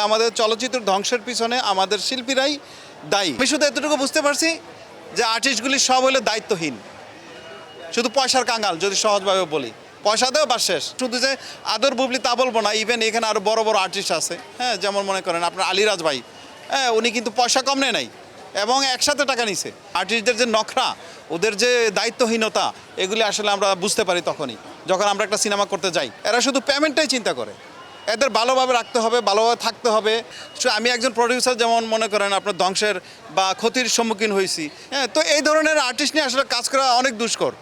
আমাদের চলচ্চিত্র ধ্বংসের পিছনে আমাদের শিল্পীরাই দায়ী। আমি শুধু এতটুকু বুঝতে পারছি যে আর্টিস্টগুলি সব হলো দায়িত্বহীন, শুধু পয়সার কাঙ্গাল, যদি সহজভাবে বলি। পয়সা দেও বা শেষ। শুধু যে আদর বুবলি তা বলবো না, ইভেন এখানে আরও বড় বড় আর্টিস্ট আছে, হ্যাঁ, যেমন মনে করেন আপনার আলিরাজ ভাই, হ্যাঁ, উনি কিন্তু পয়সা কম নেয় নাই এবং একসাথে টাকা নিছে। আর্টিস্টদের যে নখরা, ওদের যে দায়িত্বহীনতা, এগুলি আসলে আমরা বুঝতে পারি তখনই যখন আমরা একটা সিনেমা করতে যাই। এরা শুধু পেমেন্টটাই চিন্তা করে, এদের ভালোভাবে রাখতে হবে, ভালোভাবে থাকতে হবে। আমি একজন প্রডিউসার, যেমন মনে করেন আপনার ধ্বংসের বা ক্ষতির সম্মুখীন হয়েছি, হ্যাঁ, তো এই ধরনের আর্টিস্ট নিয়ে আসলে কাজ করা অনেক দুষ্কর।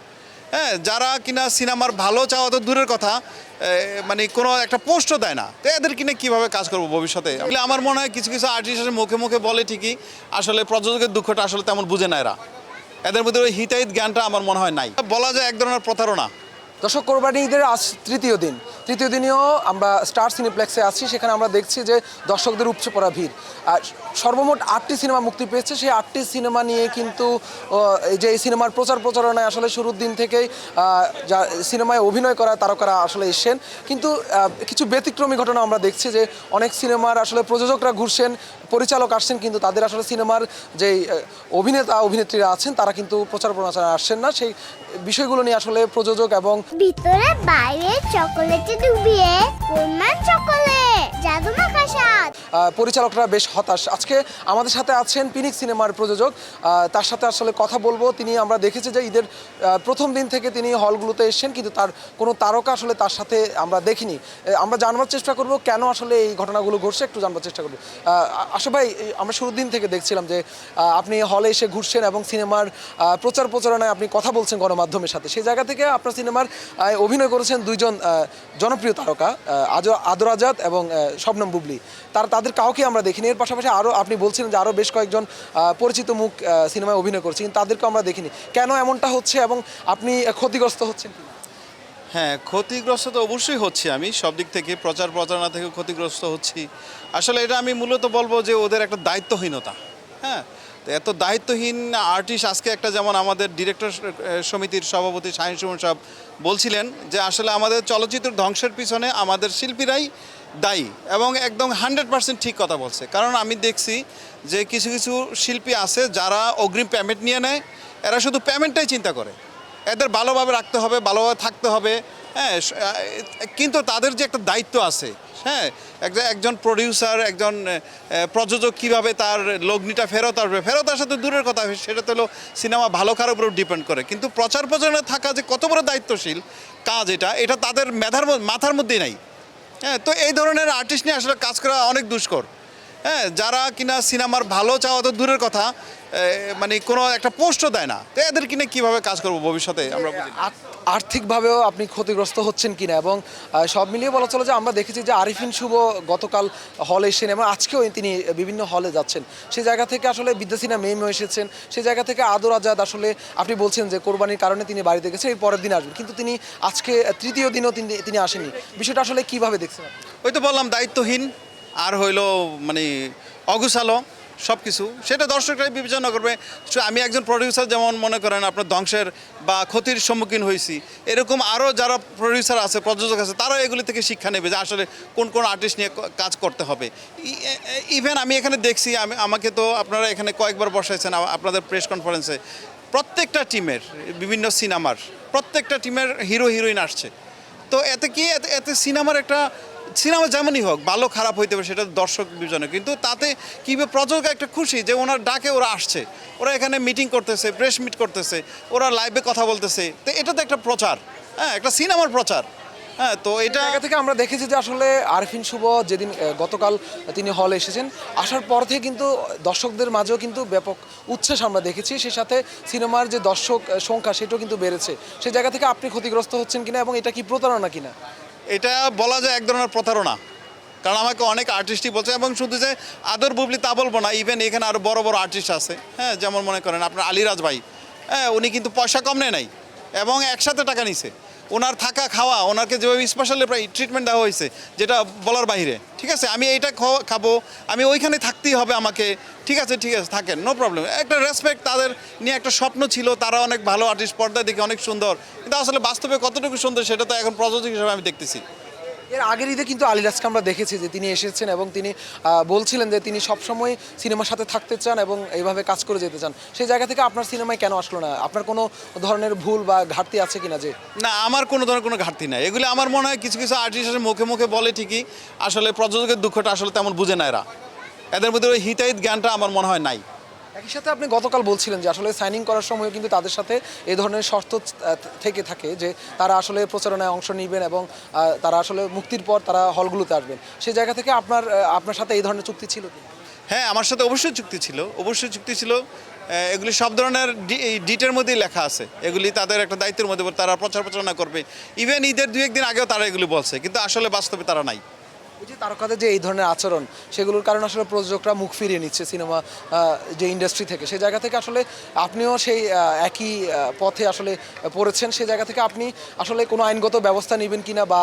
হ্যাঁ, যারা কিনা সিনেমার ভালো চাওয়া তো দূরের কথা, মানে কোনো একটা পোস্টও দেয় না, তো এদের কিনে কীভাবে কাজ করবো ভবিষ্যতে? আমার মনে হয় কিছু কিছু আর্টিস্ট মুখে মুখে বলে ঠিকই, আসলে প্রযোজকের দুঃখটা আসলে তেমন বুঝে না এরা। এদের মধ্যে ওই হিতাহিত জ্ঞানটা আমার মনে হয় নাই, বলা যায় এক ধরনের প্রতারণা। দর্শক, কোরবানি ঈদের আজ তৃতীয় দিনেও আমরা স্টার সিনেপ্লেক্সে আছি। সেখানে আমরা দেখছি যে দর্শকদের উপচে পড়া ভিড়। আর সর্বমোট 8টি সিনেমা মুক্তি পেয়েছে। সেই 8টি সিনেমা নিয়ে কিন্তু এই সিনেমার প্রচারণায় আসলে শুরুর দিন থেকেই যা সিনেমায় অভিনয় করা তারকারা আসলে এসেছেন। কিন্তু কিছু ব্যতিক্রমী ঘটনা আমরা দেখছি যে অনেক সিনেমার আসলে প্রযোজকরা ঘুরছেন, পরিচালক আসছেন, কিন্তু তাদের আসলে সিনেমার যেই অভিনেত্রীরা আছেন তারা কিন্তু প্রচারণায় আসছেন না। সেই বিষয়গুলো নিয়ে আসলে প্রযোজক এবং ভিতরে বাইরে চকোলেটে ডুবিয়ে গোলমাল চকোলেট জাদু মাখা স্বাদ, পরিচালকরা বেশ হতাশ। আজকে আমাদের সাথে আছেন পিনিক্স সিনেমার প্রযোজক, তার সাথে আসলে কথা বলবো। আমরা দেখেছি যে ঈদের প্রথম দিন থেকে তিনি হলগুলোতে এসেছেন, কিন্তু তার কোনো তারকা আসলে তার সাথে আমরা দেখিনি। আমরা জানবার চেষ্টা করব কেন আসলে এই ঘটনাগুলো ঘটছে, একটু জানবার চেষ্টা করব। আশা ভাই, আমরা শুরুর দিন থেকে দেখছিলাম যে আপনি হলে এসে ঘুরছেন এবং সিনেমার প্রচারণায় আপনি কথা বলছেন গণমাধ্যমের সাথে। সেই জায়গা থেকে আপনার সিনেমার অভিনয় করেছেন দুইজন জনপ্রিয় তারকা, আদর আজাদ এবং শবনম বুবলি। তাদের কাউকে আমরা দেখিনি। এর পাশাপাশি আরও আপনি বলছিলেন যে আরও বেশ কয়েকজন পরিচিত মুখ সিনেমায় অভিনয় করছে, কিন্তু তাদেরকেও আমরা দেখিনি। কেন এমনটা হচ্ছে এবং আপনি ক্ষতিগ্রস্ত হচ্ছেন কি? হ্যাঁ, ক্ষতিগ্রস্ত তো অবশ্যই হচ্ছে। আমি সব দিক থেকে প্রচারণা থেকে ক্ষতিগ্রস্ত হচ্ছি। আসলে এটা আমি মূলত বলবো যে ওদের একটা দায়িত্বহীনতা। হ্যাঁ, তো এত দায়িত্বহীন আর্টিস্ট, আজকে একটা যেমন আমাদের ডিরেক্টর সমিতির সভাপতি শাহিন সুমন সাহেব বলছিলেন যে আসলে আমাদের চলচ্চিত্র ধ্বংসের পিছনে আমাদের শিল্পীরাই দায়ী, এবং একদম 100% ঠিক কথা বলছে। কারণ আমি দেখছি যে কিছু কিছু শিল্পী আছে যারা অগ্রিম পেমেন্ট নিয়ে নেয়, এরা শুধু পেমেন্টটাই চিন্তা করে, এদের ভালোভাবে রাখতে হবে, ভালোভাবে থাকতে হবে। হ্যাঁ, কিন্তু তাদের যে একটা দায়িত্ব আছে, হ্যাঁ, একজন প্রডিউসার, একজন প্রযোজক কীভাবে তার লগ্নিটা ফেরত আসার তো দূরের কথা, সেটা তো হলো সিনেমা ভালো খারাপ উপর ডিপেন্ড করে। কিন্তু প্রচারণায় থাকা যে কত বড় দায়িত্বশীল কাজ, এটা তাদের মাথার মধ্যেই নাই। হ্যাঁ, তো এই ধরনের আর্টিস্ট নিয়ে আসলে কাজ করা অনেক দুষ্কর। হ্যাঁ, যারা কিনা সিনেমার ভালো চাওয়া তো দূরের কথা, মানে কোনো একটা পোস্টও দেয় না, তো এদের কিনে কীভাবে কাজ করবো ভবিষ্যতে আমরা বুঝি না। আর্থিকভাবেও আপনি ক্ষতিগ্রস্ত হচ্ছেন কিনা, এবং সব মিলিয়ে বলা চলে যে আমরা দেখেছি যে আরিফিন শুভ গতকাল হলে এসেছেন এবং আজকেও তিনি বিভিন্ন হলে যাচ্ছেন। সেই জায়গা থেকে আসলে বিদ্যাসিনা মেমও এসেছেন। সেই জায়গা থেকে আদর আজাদ, আসলে আপনি বলছেন যে কোরবানির কারণে তিনি বাড়িতে গেছেন, এই পরের দিন আসবেন, কিন্তু তিনি আজকে তৃতীয় দিনও তিনি আসেননি। বিষয়টা আসলে কীভাবে দেখছেন? ওই তো বললাম, দায়িত্বহীন, আর হইলো মানে অগুছালো সব কিছু, সেটা দর্শকরাই বিবেচনা করবে। আমি একজন প্রডিউসার, যেমন মনে করেন আপনার ধ্বংসের বা ক্ষতির সম্মুখীন হয়েছি, এরকম আরও যারা প্রডিউসার আছে, প্রযোজক আছে, তারা এগুলি থেকে শিক্ষা নেবে যে আসলে কোন কোন আর্টিস্ট নিয়ে কাজ করতে হবে। ইভেন আমি এখানে দেখছি, আমাকে তো আপনারা এখানে কয়েকবার বসাইছেন আপনাদের প্রেস কনফারেন্সে, প্রত্যেকটা টিমের, বিভিন্ন সিনেমার প্রত্যেকটা টিমের হিরো হিরোইন আসছে। তো এতে সিনেমা যেমনই হোক, ভালো খারাপ হইতে পারে, সেটা দর্শক বিবেচনা, কিন্তু তাতে কীভাবে প্রযোজক একটা খুশি যে ওনার ডাকে ওরা আসছে, ওরা এখানে মিটিং করতেছে, প্রেস মিট করতেছে, ওরা লাইভে কথা বলতেছে, তো এটা তো একটা প্রচার, হ্যাঁ, একটা সিনেমার প্রচার। হ্যাঁ, তো এটা থেকে আমরা দেখেছি যে আসলে আরিফিন শুভ যেদিন গতকাল তিনি হলে এসেছেন, আসার পর থেকে কিন্তু দর্শকদের মাঝেও কিন্তু ব্যাপক উচ্ছ্বাস আমরা দেখেছি। সেই সাথে সিনেমার যে দর্শক সংখ্যা সেটাও কিন্তু বেড়েছে। সেই জায়গা থেকে আপনি ক্ষতিগ্রস্ত হচ্ছেন কিনা এবং এটা কি প্রতারণা কিনা? এটা বলা যায় এক ধরনের প্রতারণা। কারণ আমাকে অনেক আর্টিস্টই বলছে, এবং শুধু যে আদর বুবলি তা বলবো না, ইভেন এখানে আরও বড় বড় আর্টিস্ট আছে, হ্যাঁ, যেমন মনে করেন আপনার আলিরাজ ভাই, হ্যাঁ, উনি কিন্তু পয়সা কম নেয় নাই এবং একসাথে টাকা নিছে। ওনার থাকা খাওয়া, ওনাকে যেভাবে স্পেশালি ট্রিটমেন্ট দেওয়া হয়েছে, যেটা বলার বাইরে। ঠিক আছে, আমি এইটা খাবো, আমি ওইখানে থাকতেই হবে আমাকে, ঠিক আছে থাকেন, নো প্রবলেম। একটা রেসপেক্ট, তাদের নিয়ে একটা স্বপ্ন ছিল, তারা অনেক ভালো আর্টিস্ট, পর্দায় দেখে অনেক সুন্দর, কিন্তু আসলে বাস্তবে কতটুকু সুন্দর সেটা তো এখন প্রযোজক হিসেবে আমি দেখতেছি। এর আগের ঈদে কিন্তু আলিরাজকে আমরা দেখেছি যে তিনি এসেছেন এবং তিনি বলছিলেন যে তিনি সবসময় সিনেমার সাথে থাকতে চান এবং এইভাবে কাজ করে যেতে চান। সেই জায়গা থেকে আপনার সিনেমায় কেন আসলো না? আপনার কোনো ধরনের ভুল বা ঘাটতি আছে কিনা? যে না, আমার কোনো ধরনের কোনো ঘাটতি নাই। এগুলি আমার মনে হয় কিছু কিছু আর্টিস্টের মুখে মুখে বলে ঠিকই, আসলে প্রযোজকের দুঃখটা আসলে তেমন বুঝে না এরা। এদের মধ্যে ওই হিতাহিত জ্ঞানটা আমার মনে হয় নাই। একই সাথে আপনি গতকাল বলছিলেন যে আসলে সাইনিং করার সময় কিন্তু তাদের সাথে এই ধরনের শর্ত থেকে থাকে যে তারা আসলে প্রচারণায় অংশ নেবেন এবং তারা আসলে মুক্তির পর তারা হলগুলোতে আসবেন। সেই জায়গা থেকে আপনার সাথে এই ধরনের চুক্তি ছিল কি? হ্যাঁ, আমার সাথে অবশ্যই চুক্তি ছিল, অবশ্যই চুক্তি ছিল। এগুলি সব ধরনের এই ডিটের মধ্যেই লেখা আছে। এগুলি তাদের একটা দায়িত্বের মধ্যে তারা প্রচারণা করবে। ইভেন ঈদের 2-1 দিন আগেও তারা এগুলি বলছে, কিন্তু আসলে বাস্তবে তারা নাই। এই যে তারকাদের যে এই ধরনের আচরণ, সেগুলোর কারণে আসলে প্রযোজকরা মুখ ফিরিয়ে নিচ্ছে সিনেমা যে ইন্ডাস্ট্রি থেকে। সেই জায়গা থেকে আসলে আপনিও সেই একই পথে আসলে পড়েছেন। সেই জায়গা থেকে আপনি আসলে কোনো আইনগত ব্যবস্থা নেবেন কিনা বা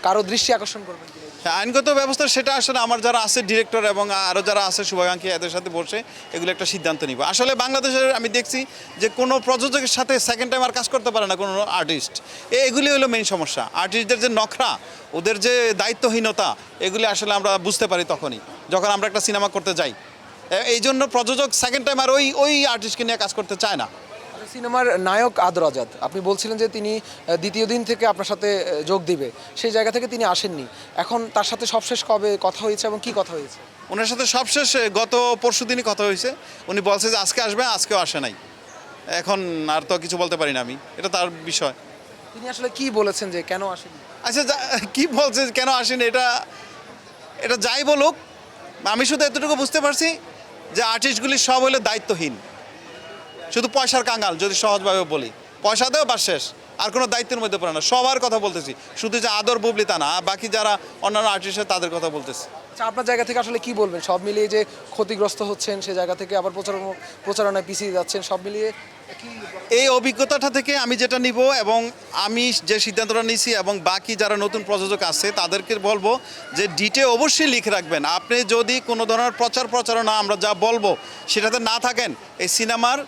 কারো দৃষ্টি আকর্ষণ করবেন কিনা? হ্যাঁ, আইনগত ব্যবস্থা সেটা আসলে আমার যারা আছে ডিরেক্টর এবং আরও যারা আছে শুভাকাঙ্ক্ষী, এদের সাথে বসে এগুলো একটা সিদ্ধান্ত নিব। আসলে বাংলাদেশের আমি দেখছি যে কোনো প্রযোজকের সাথে সেকেন্ড টাইম আর কাজ করতে পারে না কোনো আর্টিস্ট। এগুলি হলো মেইন সমস্যা। আর্টিস্টদের যে নখরা, ওদের যে দায়িত্বহীনতা, এগুলি আসলে আমরা বুঝতে পারি তখনই যখন আমরা একটা সিনেমা করতে যাই। এই জন্য প্রযোজক সেকেন্ড টাইম আর ওই আর্টিস্টকে নিয়ে কাজ করতে চায় না। সিনেমার নায়ক আদর আজাদ, আপনি বলছিলেন যে তিনি দ্বিতীয় দিন থেকে আপনার সাথে যোগ দিবে, সেই জায়গা থেকে তিনি আসেননি। এখন তার সাথে সবশেষ কবে কথা হয়েছে এবং কি কথা হয়েছে? ওনার সাথে সবশেষ গত পরশুদিনই কথা হয়েছে। উনি বলছে যে আজকে আসবে, আজকেও আসে নাই। এখন আর তো কিছু বলতে পারি না আমি, এটা তার বিষয়। তিনি আসলে কি বলেছেন যে কেন আসেনি? আচ্ছা, কি বলছে কেন আসেনি, এটা যাই বলুক, আমি শুধু এতটুকু বুঝতে পারছি যে আর্টিস্টগুলি সব হলো দায়িত্বহীন, শুধু পয়সার কাঙ্গাল, যদি সহজভাবে বলি। পয়সা দেও বা শেষ, আর কোনো দায়িত্বের মধ্যে পড়ে না। সবার কথা বলতেছি, শুধু যে আদর বুবলি তা না, বাকি যারা অন্যান্য আর্টিস্ট তাদের কথা বলতেছি। আচ্ছা, আপনার জায়গা থেকে আসলে কি বলবেন? সব মিলিয়ে যে ক্ষতিগ্রস্ত হচ্ছেন, সে জায়গা থেকে আবার প্রচারণায় পিছিয়ে যাচ্ছেন, সব মিলিয়ে কি? এই অভিজ্ঞতাটা থেকে আমি যেটা নিব এবং আমি যে সিদ্ধান্তটা নিয়েছি এবং বাকি যারা নতুন প্রযোজক আছে তাদেরকে বলবো যে ডিটে অবশ্যই লিখে রাখবেন। আপনি যদি কোনো ধরনের প্রচারণা আমরা যা বলবো সেটাতে না থাকেন, এই সিনেমার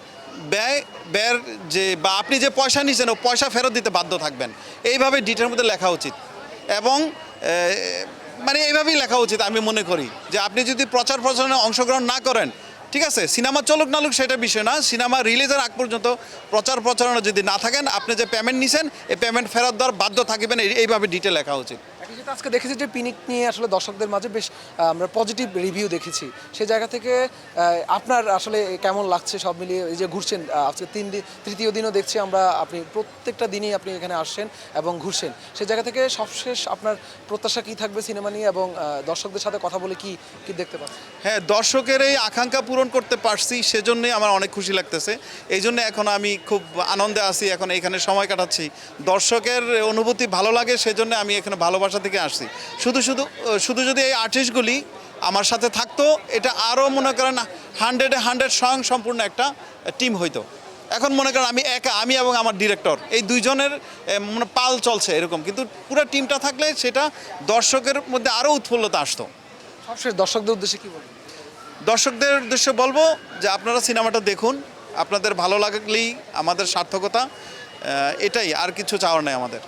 ব্যয়ের যে বা আপনি যে পয়সা নিয়েছেন ও পয়সা ফেরত দিতে বাধ্য থাকবেন। এইভাবে ডিটের মধ্যে লেখা উচিত এবং মানে এইভাবেই লেখা উচিত। আমি মনে করি যে আপনি যদি প্রচারণায় অংশগ্রহণ না করেন, ঠিক আছে, সিনেমা চলুক না চলুক সেটা বিষয় না, সিনেমা রিলিজের আগ পর্যন্ত প্রচারণা যদি না থাকেন, আপনি যে পেমেন্ট নিছেন এই পেমেন্ট ফেরত দেওয়ার বাধ্য থাকবেন। এইভাবে ডিটেল লেখা উচিত। যেটা আজকে দেখেছি যে পিনিক নিয়ে আসলে দর্শকদের মাঝে বেশ আমরা পজিটিভ রিভিউ দেখেছি। সেই জায়গা থেকে আপনার আসলে কেমন লাগছে সব মিলিয়ে? এই যে ঘুরছেন আজকে 3 দিন, তৃতীয় দিনও দেখছি আমরা, আপনি প্রত্যেকটা দিনই আপনি এখানে আসছেন এবং ঘুরছেন। সেই জায়গা থেকে সবশেষ আপনার প্রত্যাশা কী থাকবে সিনেমা নিয়ে এবং দর্শকদের সাথে কথা বলে কি কি দেখতে পাচ্ছেন? হ্যাঁ, দর্শকের এই আকাঙ্ক্ষা পূরণ করতে পারছি, সেজন্যই আমার অনেক খুশি লাগতেছে। এই জন্য এখন আমি খুব আনন্দে আছি, এখন এখানে সময় কাটাচ্ছি। দর্শকের অনুভূতি ভালো লাগে, সেজন্য আমি এখানে ভালোবাসা থেকে আসছি। শুধু যদি এই আর্টিস্টগুলি আমার সাথে থাকতো, এটা আরও মনে করেন 100-100 স্বয়ংসম্পূর্ণ একটা টিম হইতো। এখন মনে করেন আমি একা, আমি এবং আমার ডিরেক্টর, এই দুইজনের মানে পাল চলছে এরকম, কিন্তু পুরো টিমটা থাকলে সেটা দর্শকের মধ্যে আরও উৎফুল্লতা আসতো। সবশেষ দর্শকদের উদ্দেশ্যে কী বলবেন? দর্শকদের উদ্দেশ্যে বলবো যে আপনারা সিনেমাটা দেখুন, আপনাদের ভালো লাগলেই আমাদের সার্থকতা। এটাই, আর কিছু চাওয়ার নেই আমাদের।